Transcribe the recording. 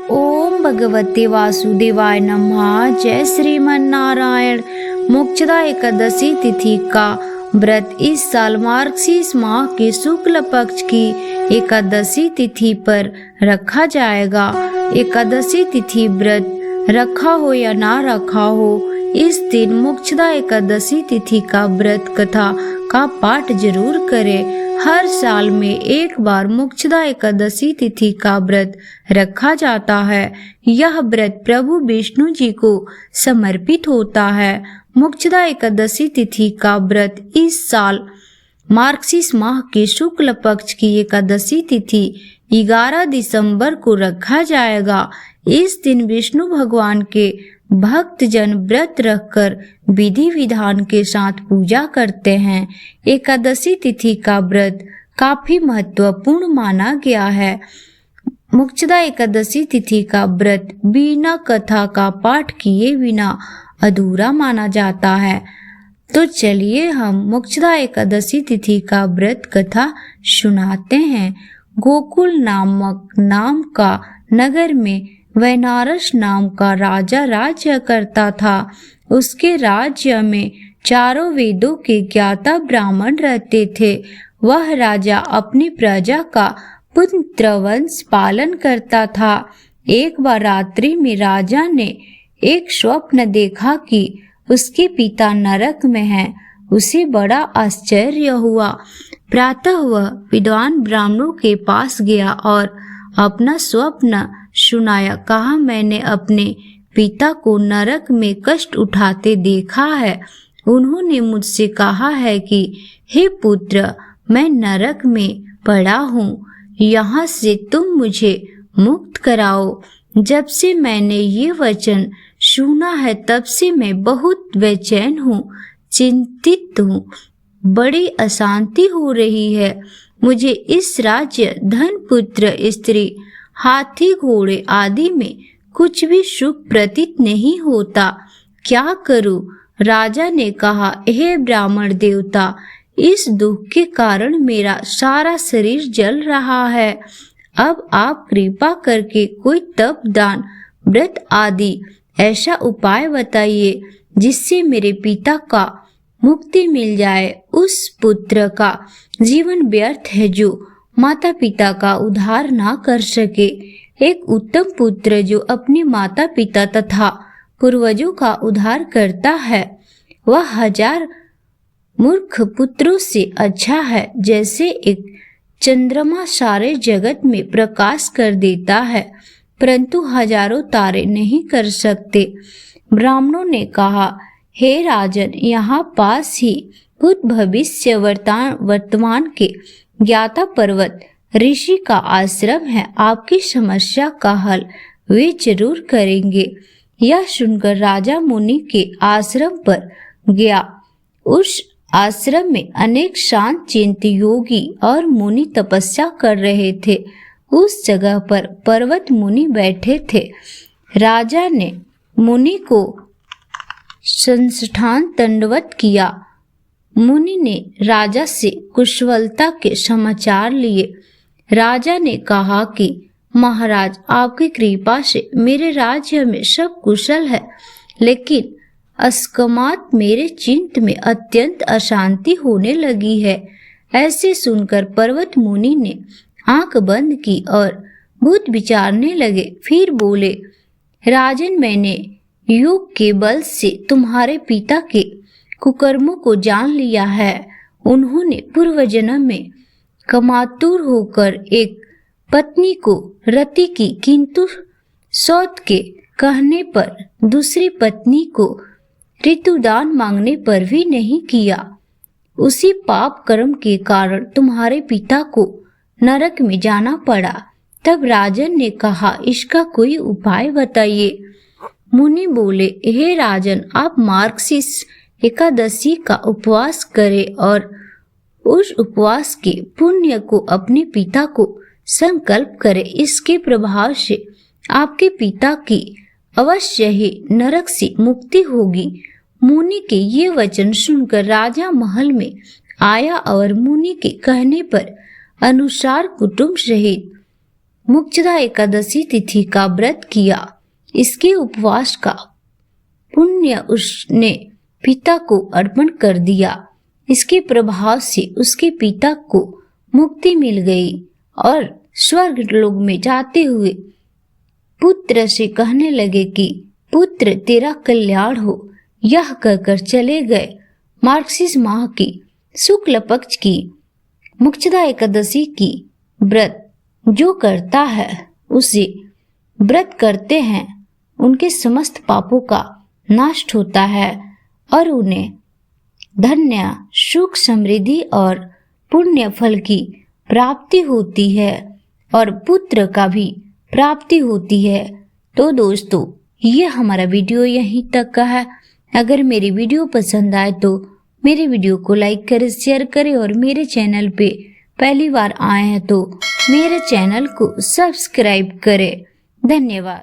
ओम भगवते वासुदेवाय नमः। जय श्रीमन नारायण। मोक्षदा एकादशी तिथि का व्रत इस साल मार्गशीर्ष माह के शुक्ल पक्ष की एकादशी तिथि पर रखा जाएगा। एकादशी तिथि व्रत रखा हो या ना रखा हो, इस दिन मोक्षदा एकादशी तिथि का व्रत कथा का पाठ जरूर करें। हर साल में एक बार मोक्षदा एकादशी तिथि का व्रत रखा जाता है। यह व्रत प्रभु विष्णु जी को समर्पित होता है। मोक्षदा एकादशी तिथि का व्रत इस साल मार्गशीर्ष माह के शुक्ल पक्ष की एकादशी तिथि 11 दिसंबर को रखा जाएगा। इस दिन विष्णु भगवान के भक्त जन व्रत रखकर विधि विधान के साथ पूजा करते हैं। एकादशी तिथि का व्रत काफी महत्वपूर्ण माना गया है। मोक्षदा एकादशी तिथि का व्रत बिना कथा का पाठ किए बिना अधूरा माना जाता है। तो चलिए हम मोक्षदा एकादशी तिथि का व्रत कथा सुनाते हैं। गोकुल नामक नाम का नगर में वैनारस नाम का राजा राज्य करता था। उसके राज्य में चारों वेदों के ज्ञाता ब्राह्मण रहते थे। वह राजा अपनी प्रजा का पुत्रवंश पालन करता था। एक बार रात्रि में राजा ने एक स्वप्न देखा कि उसके पिता नरक में हैं। उसे बड़ा आश्चर्य हुआ। प्रातः वह विद्वान ब्राह्मणों के पास गया और अपना स्वप्न सुनाया। कहा, मैंने अपने पिता को नरक में कष्ट उठाते देखा है। उन्होंने मुझसे कहा है कि हे पुत्र, मैं नरक में पड़ा हूँ, यहाँ से तुम मुझे मुक्त कराओ। जब से मैंने ये वचन सुना है तब से मैं बहुत बेचैन हूँ, चिंतित हूँ, बड़ी अशांति हो रही है। मुझे इस राज्य, धन, पुत्र, स्त्री, हाथी, घोड़े आदि में कुछ भी सुख प्रतीत नहीं होता। क्या करूं? राजा ने कहा, हे ब्राह्मण देवता, इस दुख के कारण मेरा सारा शरीर जल रहा है। अब आप कृपा करके कोई तप, दान, व्रत आदि ऐसा उपाय बताइए जिससे मेरे पिता का मुक्ति मिल जाए। उस पुत्र का जीवन व्यर्थ है जो माता पिता का उद्धार ना कर सके। एक उत्तम पुत्र जो अपने माता पिता तथा पूर्वजों का उद्धार करता है, वह 1000 मूर्ख पुत्रों से अच्छा है। जैसे एक चंद्रमा सारे जगत में प्रकाश कर देता है, परंतु हजारों तारे नहीं कर सकते। ब्राह्मणों ने कहा, हे राजन, यहाँ पास ही भूत भविष्य वर्तमान के ज्ञाता पर्वत ऋषि का आश्रम है। आपकी समस्या का हल वे जरूर करेंगे। यह सुनकर राजा मुनि के आश्रम पर गया। उस आश्रम में अनेक शांत चिंत योगी और मुनि तपस्या कर रहे थे। उस जगह पर पर्वत मुनि बैठे थे। राजा ने मुनि को संष्ठान दंडवत किया। मुनि ने राजा से कुशलता के समाचार लिए। राजा ने कहा कि महाराज, आपकी कृपा से मेरे राज्य में सब कुशल है, लेकिन अस्कमात मेरे चित्त में अत्यंत अशांति होने लगी है। ऐसे सुनकर पर्वत मुनि ने आंख बंद की और भूत विचारने लगे। फिर बोले, राजन, मैंने योग के बल से तुम्हारे पिता के कुकर्मों को जान लिया है। उन्होंने पूर्व जन्म में कमातुर होकर एक पत्नी को रति की, किंतु सौत के कहने पर दूसरी पत्नी को ऋतुदान मांगने पर भी नहीं किया। उसी पाप कर्म के कारण तुम्हारे पिता को नरक में जाना पड़ा। तब राजन ने कहा, इसका कोई उपाय बताइए। मुनि बोले, हे राजन, आप मार्गशीर्ष एकादशी का उपवास करें और उस उपवास के पुण्य को अपने पिता को संकल्प करें। इसके प्रभाव से आपके पिता की अवश्य ही नरक से मुक्ति होगी। मुनि के ये वचन सुनकर राजा महल में आया और मुनि के कहने पर अनुसार कुटुंब सहित मुक्तदा एकादशी तिथि का व्रत किया। इसके उपवास का पुण्य उसने पिता को अर्पण कर दिया। इसके प्रभाव से उसके पिता को मुक्ति मिल गई और स्वर्ग लोक में जाते हुए पुत्र से कहने लगे कि पुत्र तेरा कल्याण हो। यह कहकर चले गए। मार्गशीर्ष माह की शुक्ल पक्ष की मुक्तदा एकादशी की व्रत जो करता है, उसे व्रत करते हैं, उनके समस्त पापों का नाश होता है और उन्हें धन्य, सुख, समृद्धि और पुण्य फल की प्राप्ति होती है और पुत्र का भी प्राप्ति होती है। तो दोस्तों, ये हमारा वीडियो यहीं तक का है। अगर मेरी वीडियो पसंद आए तो मेरे वीडियो को लाइक करें, शेयर करें और मेरे चैनल पे पहली बार आए हैं तो मेरे चैनल को सब्सक्राइब करें। धन्यवाद।